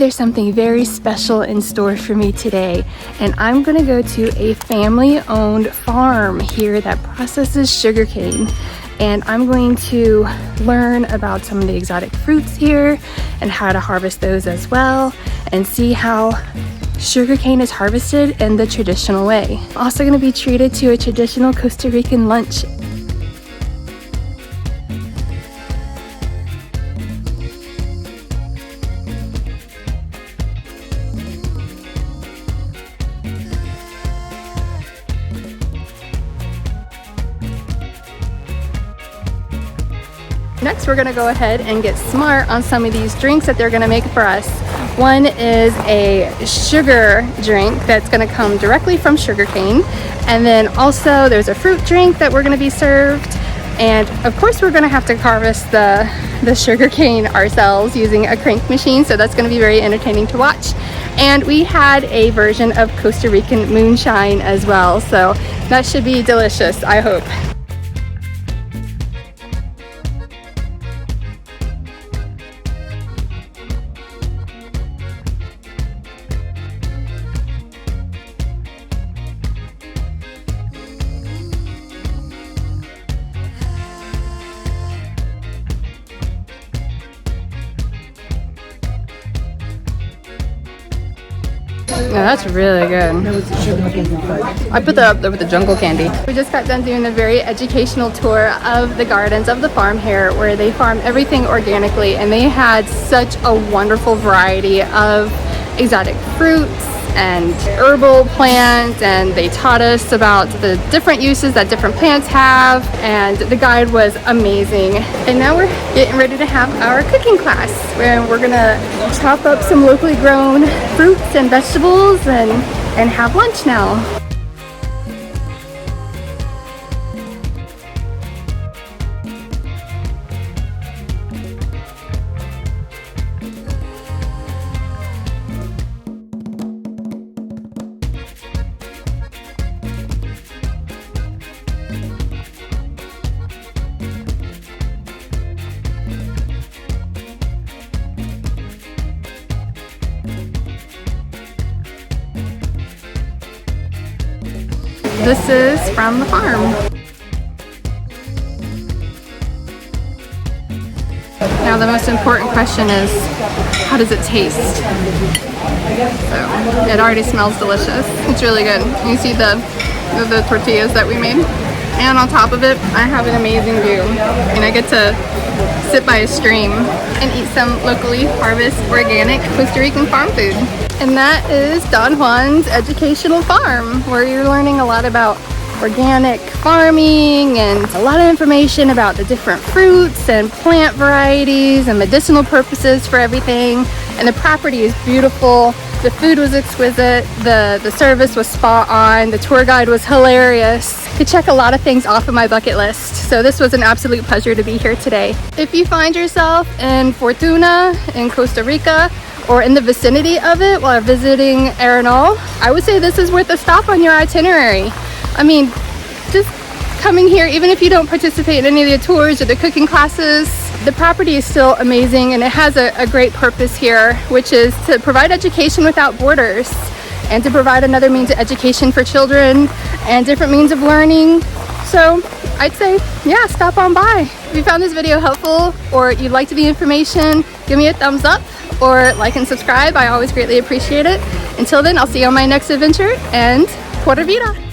There's something very special in store for me today, and I'm gonna go to a family-owned farm here that processes sugarcane. And I'm going to learn about some of the exotic fruits here and how to harvest those as well, and see how sugarcane is harvested in the traditional way. I'm also gonna be treated to a traditional Costa Rican lunch. Next, we're gonna go ahead and get smart on some of these drinks that they're gonna make for us. One is a sugar drink that's gonna come directly from sugarcane. And then also there's a fruit drink that we're gonna be served. And of course, we're gonna have to harvest the sugarcane ourselves using a crank machine. So that's gonna be very entertaining to watch. And we had a version of Costa Rican moonshine as well. So that should be delicious, I hope. Yeah, that's really good. I put that up there with the jungle candy. We just got done doing a very educational tour of the gardens of the farm here, where they farm everything organically, and they had such a wonderful variety of exotic fruits and herbal plants, and they taught us about the different uses that different plants have, and the guide was amazing. And now we're getting ready to have our cooking class, where we're gonna chop up some locally grown fruits and vegetables and have lunch now. This is from the farm. Now the most important question is, how does it taste? So it already smells delicious. It's really good. You see the tortillas that we made? And on top of it, I have an amazing view. And I get to sit by a stream and eat some locally harvested organic Costa Rican farm food. And that is Don Juan's Educational Farm, where you're learning a lot about organic farming and a lot of information about the different fruits and plant varieties and medicinal purposes for everything. And the property is beautiful. The food was exquisite. The service was spot on. The tour guide was hilarious. I could check a lot of things off of my bucket list. So this was an absolute pleasure to be here today. If you find yourself in Fortuna in Costa Rica, or in the vicinity of it while visiting Arenal, I would say this is worth a stop on your itinerary. I mean, just coming here, even if you don't participate in any of the tours or the cooking classes, the property is still amazing, and it has a great purpose here, which is to provide education without borders and to provide another means of education for children and different means of learning. So I'd say, yeah, stop on by. If you found this video helpful or you'd like the information, give me a thumbs up or like and subscribe. I always greatly appreciate it. Until then, I'll see you on my next adventure, and Pura Vida.